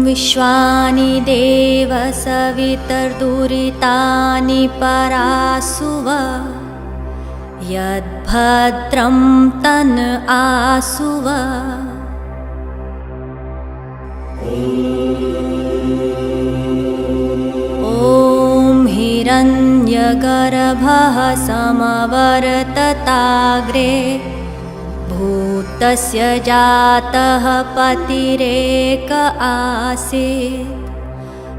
विश्वानि देव सवितर्दुरितानि परासुव यद्भद्रं तन् आसुव। ॐ हिरण्यगर्भः समवर्तताग्रे भूतस्य जातः पतिरेक आसीत्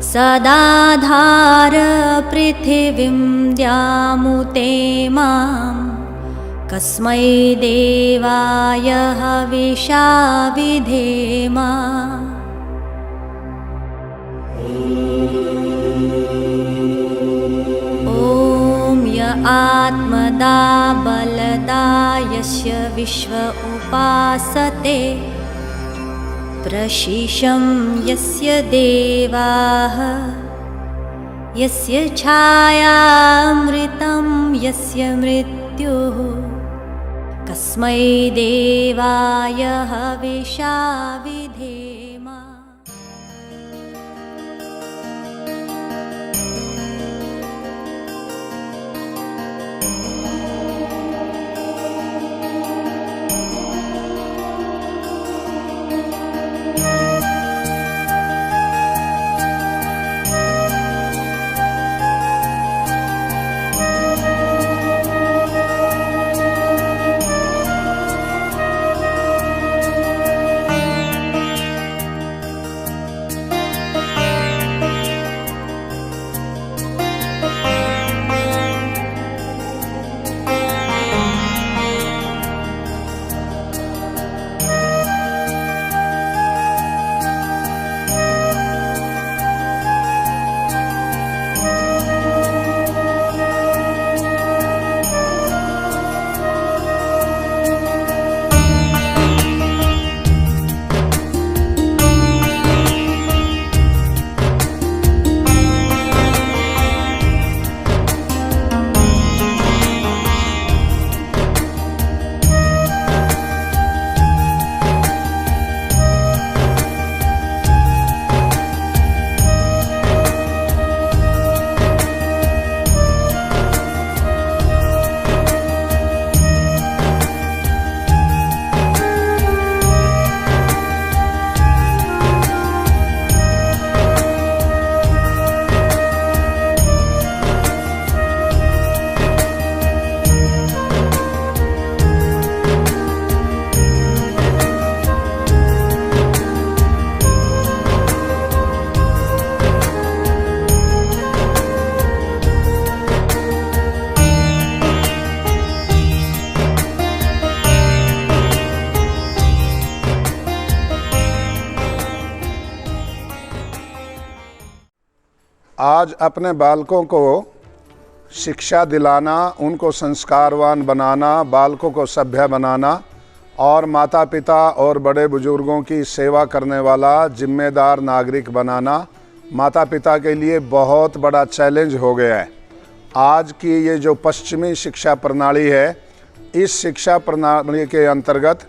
सदाधार पृथिवीं द्यामुते मां कस्मै देवाय हविषा विधेम। आत्मदा बलदा यस्य विश्व उपासते प्रशिशं यस्य देवाः यस्य छायामृतं यस्य मृत्युः कस्मै देवाय हविषा विधेम। आज अपने बालकों को शिक्षा दिलाना, उनको संस्कारवान बनाना, बालकों को सभ्य बनाना और माता पिता और बड़े बुजुर्गों की सेवा करने वाला जिम्मेदार नागरिक बनाना माता पिता के लिए बहुत बड़ा चैलेंज हो गया है। आज की ये जो पश्चिमी शिक्षा प्रणाली है, इस शिक्षा प्रणाली के अंतर्गत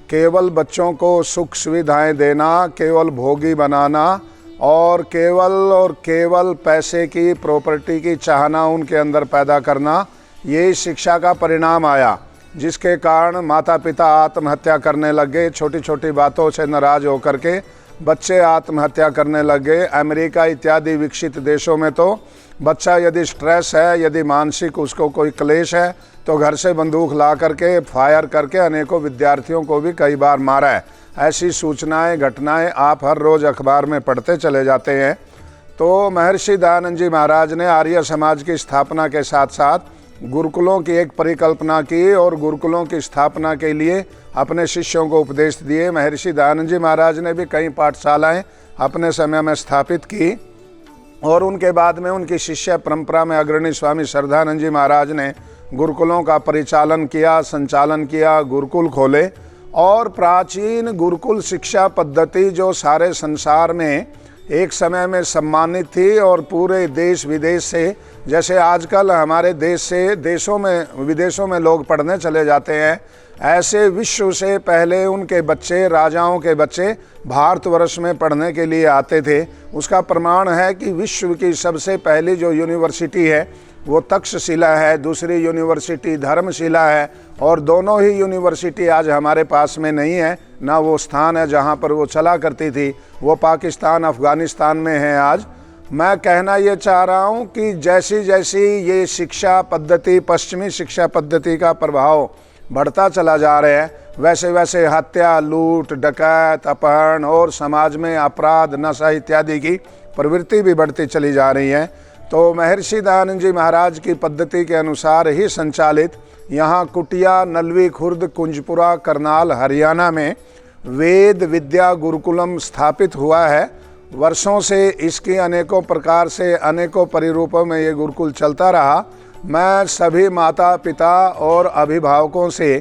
केवल बच्चों को सुख सुविधाएं देना, केवल भोगी बनाना और केवल पैसे की, प्रॉपर्टी की चाहना उनके अंदर पैदा करना, ये शिक्षा का परिणाम आया, जिसके कारण माता पिता आत्महत्या करने लग गए। छोटी छोटी बातों से नाराज होकर के बच्चे आत्महत्या करने लग गए। अमेरिका इत्यादि विकसित देशों में तो बच्चा यदि स्ट्रेस है, यदि मानसिक उसको कोई क्लेश है, तो घर से बंदूक ला करके फायर करके अनेकों विद्यार्थियों को भी कई बार मारा है। ऐसी सूचनाएं, घटनाएं आप हर रोज़ अखबार में पढ़ते चले जाते हैं। तो महर्षि दयानंद जी महाराज ने आर्य समाज की स्थापना के साथ साथ गुरुकुलों की एक परिकल्पना की और गुरुकुलों की स्थापना के लिए अपने शिष्यों को उपदेश दिए। महर्षि दयानंद जी महाराज ने भी कई पाठशालाएं अपने समय में स्थापित की और उनके बाद में उनकी शिष्य परंपरा में अग्रणी स्वामी श्रद्धानंद जी महाराज ने गुरुकुलों का परिचालन किया, संचालन किया, गुरुकुल खोले और प्राचीन गुरुकुल शिक्षा पद्धति जो सारे संसार में एक समय में सम्मानित थी और पूरे देश विदेश से जैसे आजकल हमारे देश से देशों में विदेशों में लोग पढ़ने चले जाते हैं, ऐसे विश्व से पहले उनके बच्चे, राजाओं के बच्चे भारतवर्ष में पढ़ने के लिए आते थे। उसका प्रमाण है कि विश्व की सबसे पहली जो यूनिवर्सिटी है वो तक्षशिला है, दूसरी यूनिवर्सिटी धर्मशिला है, और दोनों ही यूनिवर्सिटी आज हमारे पास में नहीं है। ना वो स्थान है जहाँ पर वो चला करती थी, वो पाकिस्तान, अफ़गानिस्तान में है आज। मैं कहना ये चाह रहा हूँ कि जैसी जैसी ये शिक्षा पद्धति, पश्चिमी शिक्षा पद्धति का प्रभाव बढ़ता चला जा रहा है, वैसे वैसे हत्या, लूट, डकैत, अपहरण और समाज में अपराध, नशा इत्यादि की प्रवृत्ति भी बढ़ती चली जा रही है। तो महर्षि दयानंद जी महाराज की पद्धति के अनुसार ही संचालित यहाँ कुटिया, नलवी खुर्द, कुंजपुरा, करनाल, हरियाणा में वेद विद्या गुरुकुलम स्थापित हुआ है। वर्षों से इसकी अनेकों प्रकार से अनेकों परिरूपों में ये गुरुकुल चलता रहा। मैं सभी माता पिता और अभिभावकों से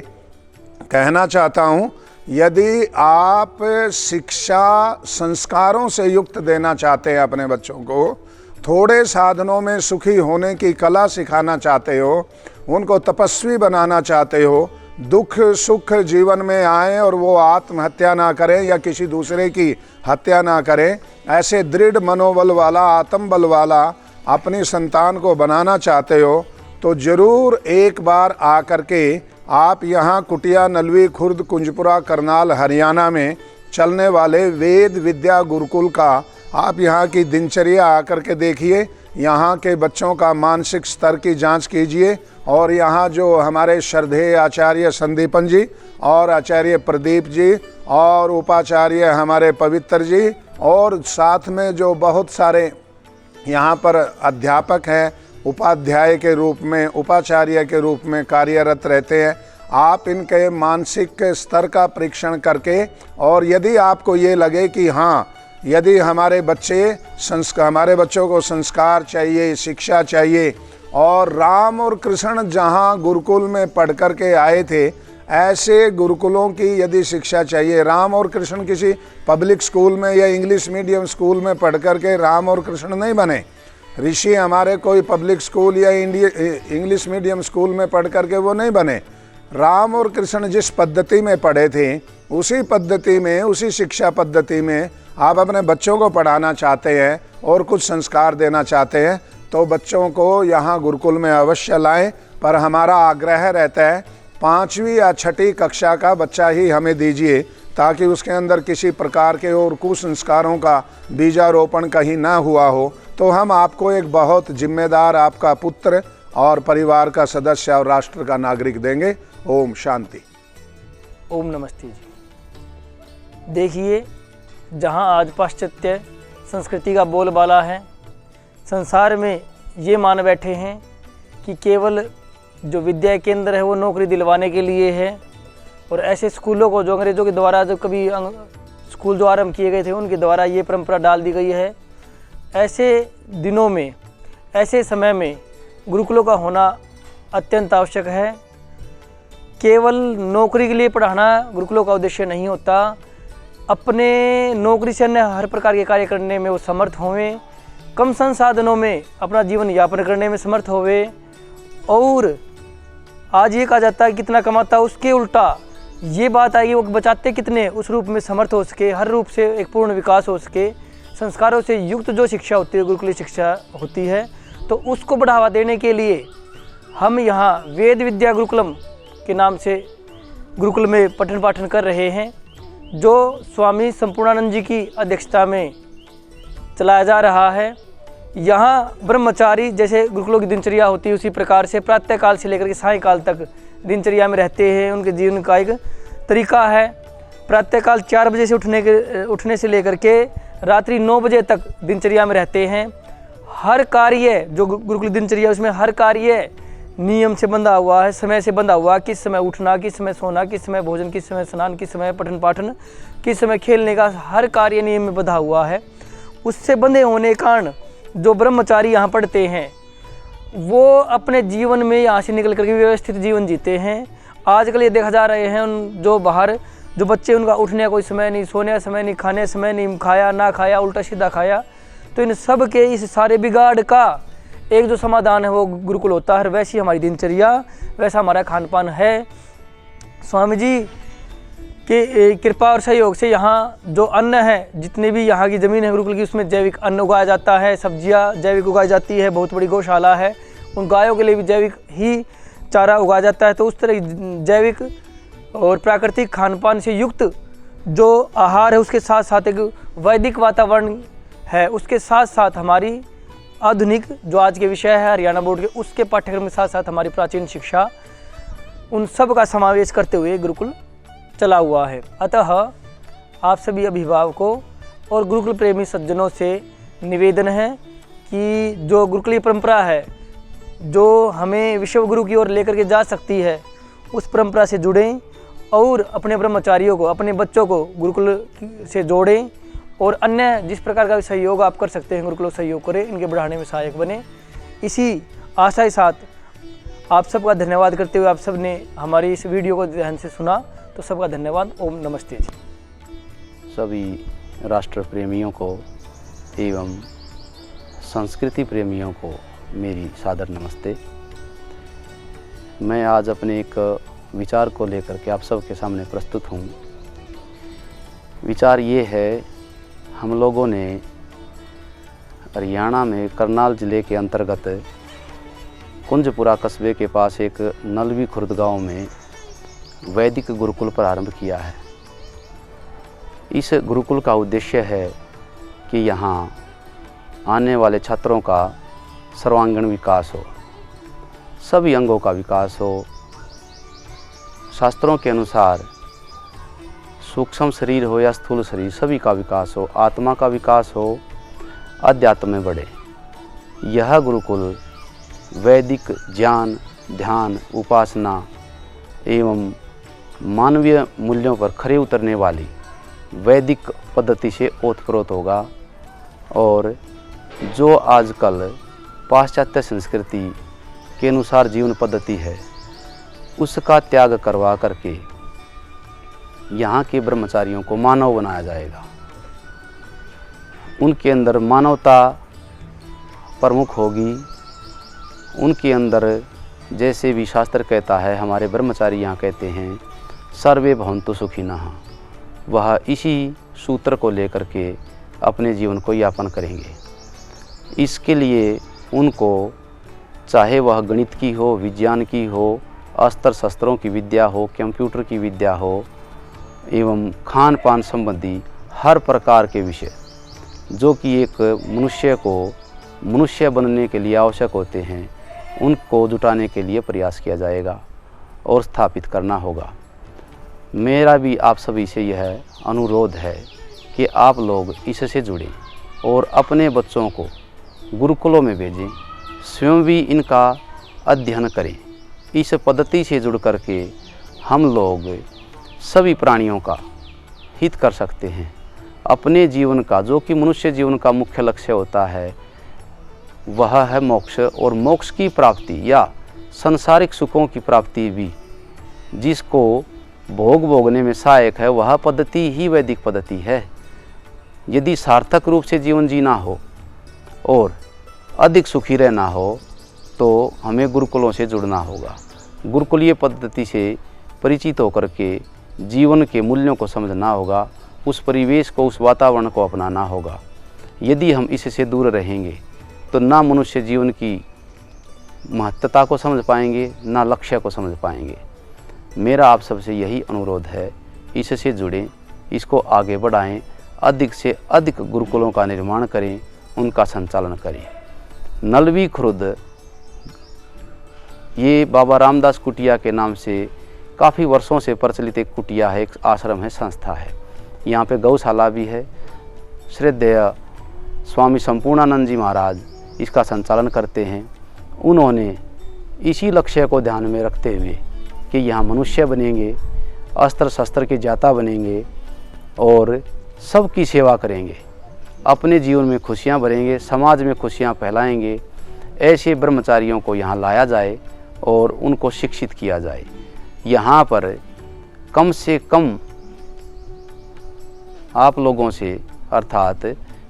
कहना चाहता हूँ, यदि आप शिक्षा संस्कारों से युक्त देना चाहते हैं अपने बच्चों को, थोड़े साधनों में सुखी होने की कला सिखाना चाहते हो, उनको तपस्वी बनाना चाहते हो, दुख सुख जीवन में आए और वो आत्महत्या ना करें या किसी दूसरे की हत्या ना करें, ऐसे दृढ़ मनोबल वाला, आत्मबल वाला अपनी संतान को बनाना चाहते हो, तो ज़रूर एक बार आकर के आप यहाँ कुटिया, नलवी खुर्द, कुंजपुरा, करनाल, हरियाणा में चलने वाले वेद विद्या गुरुकुल का आप यहाँ की दिनचर्या आकर के देखिए। यहाँ के बच्चों का मानसिक स्तर की जांच कीजिए, और यहाँ जो हमारे श्रद्धेय आचार्य संदीपन जी और आचार्य प्रदीप जी और उपाचार्य हमारे पवित्र जी और साथ में जो बहुत सारे यहाँ पर अध्यापक हैं, उपाध्याय के रूप में, उपाचार्य के रूप में कार्यरत रहते हैं, आप इनके मानसिक स्तर का परीक्षण करके, और यदि आपको ये लगे कि हाँ, यदि हमारे बच्चों को संस्कार चाहिए, शिक्षा चाहिए, और राम और कृष्ण जहाँ गुरुकुल में पढ़ कर के आए थे, ऐसे गुरुकुलों की यदि शिक्षा चाहिए, राम और कृष्ण किसी पब्लिक स्कूल में या इंग्लिश मीडियम स्कूल में पढ़ कर के राम और कृष्ण नहीं बने। ऋषि हमारे कोई पब्लिक स्कूल या इंग्लिश मीडियम स्कूल में पढ़ कर के वो नहीं बने। राम और कृष्ण जिस पद्धति में पढ़े थे, उसी पद्धति में, उसी शिक्षा पद्धति में आप अपने बच्चों को पढ़ाना चाहते हैं और कुछ संस्कार देना चाहते हैं, तो बच्चों को यहाँ गुरुकुल में अवश्य लाएं। पर हमारा आग्रह रहता है 5वीं या 6ठी कक्षा का बच्चा ही हमें दीजिए, ताकि उसके अंदर किसी प्रकार के और कुसंस्कारों का बीजारोपण कहीं ना हुआ हो। तो हम आपको एक बहुत जिम्मेदार आपका पुत्र और परिवार का सदस्य और राष्ट्र का नागरिक देंगे। ओम शांति। ओम नमस्ते जी। देखिए, जहाँ आज पाश्चात्य संस्कृति का बोलबाला है, संसार में ये मान बैठे हैं कि केवल जो विद्या केंद्र है वो नौकरी दिलवाने के लिए है, और ऐसे स्कूलों को जो अंग्रेज़ों के द्वारा जो कभी स्कूल जो आरंभ किए गए थे उनके द्वारा ये परंपरा डाल दी गई है। ऐसे दिनों में, ऐसे समय में गुरुकुलों का होना अत्यंत आवश्यक है। केवल नौकरी के लिए पढ़ाना गुरुकुलों का उद्देश्य नहीं होता। अपने नौकरी से अन्य हर प्रकार के कार्य करने में वो समर्थ होवें, कम संसाधनों में अपना जीवन यापन करने में समर्थ होवे। और आज ये कहा जाता है कितना कमाता, उसके उल्टा ये बात आएगी वो बचाते कितने, उस रूप में समर्थ हो सके, हर रूप से एक पूर्ण विकास हो सके। संस्कारों से युक्त जो शिक्षा होती है, गुरुकुलीय शिक्षा होती है, तो उसको बढ़ावा देने के लिए हम यहाँ वेद विद्या गुरुकुलम के नाम से गुरुकुल में पठन पाठन कर रहे हैं, जो स्वामी संपूर्णानंद जी की अध्यक्षता में चलाया जा रहा है। यहाँ ब्रह्मचारी जैसे गुरुकुलों की दिनचर्या होती है, उसी प्रकार से प्रातःकाल से लेकर के सायंकाल तक दिनचर्या में रहते हैं। उनके जीवन का एक तरीका है। प्रातःकाल 4 बजे से उठने से लेकर के रात्रि 9 बजे तक दिनचर्या में रहते हैं। हर कार्य जो गुरुकुल दिनचर्या, उसमें हर कार्य नियम से बंधा हुआ है, समय से बंधा हुआ, किस समय उठना, किस समय सोना, किस समय भोजन, किस समय स्नान, किस समय पठन पाठन, किस समय खेलने का, हर कार्य नियम में बंधा हुआ है। उससे बंधे होने के कारण जो ब्रह्मचारी यहाँ पढ़ते हैं वो अपने जीवन में यहाँ से निकल करके व्यवस्थित जीवन जीते हैं। आजकल ये देखा जा रहे हैं उन जो बाहर जो बच्चे, उनका उठने का कोई समय नहीं, सोने का समय नहीं, खाने का समय नहीं, खाया ना खाया, उल्टा सीधा खाया। तो इन सब के इस सारे बिगाड़ का एक जो समाधान है वो गुरुकुल होता है, वैसी हमारी दिनचर्या, वैसा हमारा खान पान है। स्वामी जी के कृपा और सहयोग से यहाँ जो अन्न है, जितने भी यहाँ की ज़मीन है गुरुकुल की, उसमें जैविक अन्न उगाया जाता है, सब्जियाँ जैविक उगाई जाती है, बहुत बड़ी गौशाला है, उन गायों के लिए भी जैविक ही चारा उगाया जाता है। तो उस तरह जैविक और प्राकृतिक खान पान से युक्त जो आहार है, उसके साथ साथ एक वैदिक वातावरण है, उसके साथ साथ हमारी आधुनिक जो आज के विषय है हरियाणा बोर्ड के, उसके पाठ्यक्रम के साथ साथ हमारी प्राचीन शिक्षा, उन सब का समावेश करते हुए गुरुकुल चला हुआ है। अतः आप सभी अभिभावकों और गुरुकुल प्रेमी सज्जनों से निवेदन है कि जो गुरुकुलीय परंपरा है, जो हमें विश्व गुरु की ओर लेकर के जा सकती है, उस परंपरा से जुड़ें और अपने ब्रह्मचारियों को, अपने बच्चों को गुरुकुल से जोड़ें और अन्य जिस प्रकार का सहयोग आप कर सकते हैं गुरुकुल सहयोग करें, इनके बढ़ाने में सहायक बने। इसी आशा के साथ आप सबका धन्यवाद करते हुए, आप सब ने हमारी इस वीडियो को ध्यान से सुना, तो सबका धन्यवाद। ओम नमस्ते जी। सभी राष्ट्र प्रेमियों को एवं संस्कृति प्रेमियों को मेरी सादर नमस्ते। मैं आज अपने एक विचार को लेकर के आप सबके सामने प्रस्तुत हूँ। विचार ये है, हम लोगों ने हरियाणा में करनाल ज़िले के अंतर्गत कुंजपुरा कस्बे के पास एक नलवी खुर्द गांव में वैदिक गुरुकुल प्रारंभ किया है। इस गुरुकुल का उद्देश्य है कि यहाँ आने वाले छात्रों का सर्वांगीण विकास हो, सभी अंगों का विकास हो, शास्त्रों के अनुसार सूक्ष्म शरीर हो या स्थूल शरीर, सभी का विकास हो, आत्मा का विकास हो, अध्यात्म में बढ़े। यह गुरुकुल वैदिक ज्ञान, ध्यान, उपासना एवं मानवीय मूल्यों पर खरे उतरने वाली वैदिक पद्धति से ओतप्रोत होगा और जो आजकल पाश्चात्य संस्कृति के अनुसार जीवन पद्धति है, उसका त्याग करवा करके यहाँ के ब्रह्मचारियों को मानव बनाया जाएगा। उनके अंदर मानवता प्रमुख होगी। उनके अंदर जैसे भी शास्त्र कहता है, हमारे ब्रह्मचारी यहाँ कहते हैं सर्वे भवन्तु सुखिनः, वह इसी सूत्र को लेकर के अपने जीवन को यापन करेंगे। इसके लिए उनको चाहे वह गणित की हो, विज्ञान की हो, अस्त्र शस्त्रों की विद्या हो, कंप्यूटर की विद्या हो एवं खान पान संबंधी हर प्रकार के विषय जो कि एक मनुष्य को मनुष्य बनने के लिए आवश्यक होते हैं, उनको जुटाने के लिए प्रयास किया जाएगा और स्थापित करना होगा। मेरा भी आप सभी से यह अनुरोध है कि आप लोग इससे जुड़ें और अपने बच्चों को गुरुकुलों में भेजें, स्वयं भी इनका अध्ययन करें। इस पद्धति से जुड़ करके हम लोग सभी प्राणियों का हित कर सकते हैं। अपने जीवन का, जो कि मनुष्य जीवन का मुख्य लक्ष्य होता है, वह है मोक्ष, और मोक्ष की प्राप्ति या सांसारिक सुखों की प्राप्ति भी जिसको भोगने में सहायक है, वह पद्धति ही वैदिक पद्धति है। यदि सार्थक रूप से जीवन जीना हो और अधिक सुखी रहना हो तो हमें गुरुकुलों से जुड़ना होगा। गुरुकुलीय पद्धति से परिचित होकर के जीवन के मूल्यों को समझना होगा, उस परिवेश को, उस वातावरण को अपनाना होगा। यदि हम इससे दूर रहेंगे तो ना मनुष्य जीवन की महत्वता को समझ पाएंगे, ना लक्ष्य को समझ पाएंगे। मेरा आप सबसे यही अनुरोध है, इससे जुड़ें, इसको आगे बढ़ाएं, अधिक से अधिक गुरुकुलों का निर्माण करें, उनका संचालन करें। नलवी खुर्द ये बाबा रामदास कुटिया के नाम से काफ़ी वर्षों से प्रचलित एक कुटिया है, एक आश्रम है, संस्था है। यहाँ पे गौशाला भी है। श्रद्धेय स्वामी संपूर्णानंद जी महाराज इसका संचालन करते हैं। उन्होंने इसी लक्ष्य को ध्यान में रखते हुए कि यहाँ मनुष्य बनेंगे, अस्त्र शस्त्र के ज्ञाता बनेंगे और सबकी सेवा करेंगे, अपने जीवन में खुशियाँ भरेंगे, समाज में खुशियाँ फैलाएंगे, ऐसे ब्रह्मचारियों को यहाँ लाया जाए और उनको शिक्षित किया जाए। यहाँ पर कम से कम आप लोगों से, अर्थात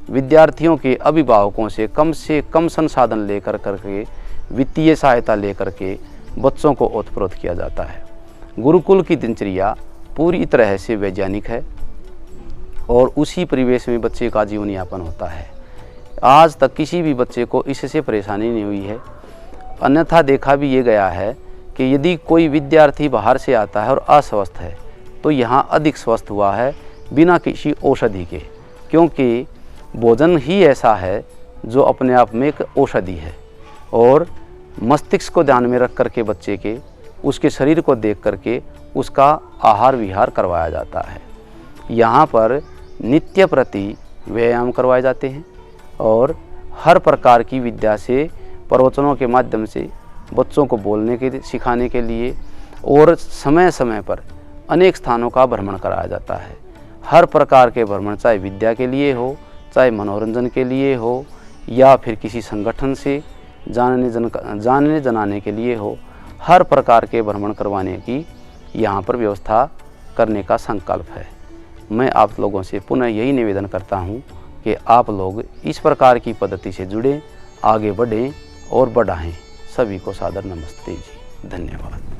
विद्यार्थियों के अभिभावकों से कम संसाधन लेकर करके वित्तीय सहायता लेकर के बच्चों को ओतप्रोत किया जाता है। गुरुकुल की दिनचर्या पूरी तरह से वैज्ञानिक है और उसी परिवेश में बच्चे का जीवन यापन होता है। आज तक किसी भी बच्चे को इससे परेशानी नहीं हुई है। अन्यथा देखा भी ये गया है कि यदि कोई विद्यार्थी बाहर से आता है और अस्वस्थ है तो यहाँ अधिक स्वस्थ हुआ है बिना किसी औषधि के, क्योंकि भोजन ही ऐसा है जो अपने आप में एक औषधि है। और मस्तिष्क को ध्यान में रख करके बच्चे के उसके शरीर को देख करके उसका आहार विहार करवाया जाता है। यहाँ पर नित्य प्रति व्यायाम करवाए जाते हैं और हर प्रकार की विद्या से प्रवचनों के माध्यम से बच्चों को बोलने के सिखाने के लिए और समय समय पर अनेक स्थानों का भ्रमण कराया जाता है। हर प्रकार के भ्रमण, चाहे विद्या के लिए हो, चाहे मनोरंजन के लिए हो, या फिर किसी संगठन से जानने जनाने के लिए हो, हर प्रकार के भ्रमण करवाने की यहाँ पर व्यवस्था करने का संकल्प है। मैं आप लोगों से पुनः यही निवेदन करता हूँ कि आप लोग इस प्रकार की पद्धति से जुड़ें, आगे बढ़ें और बढ़ाएं। सभी को सादर नमस्ते जी, धन्यवाद।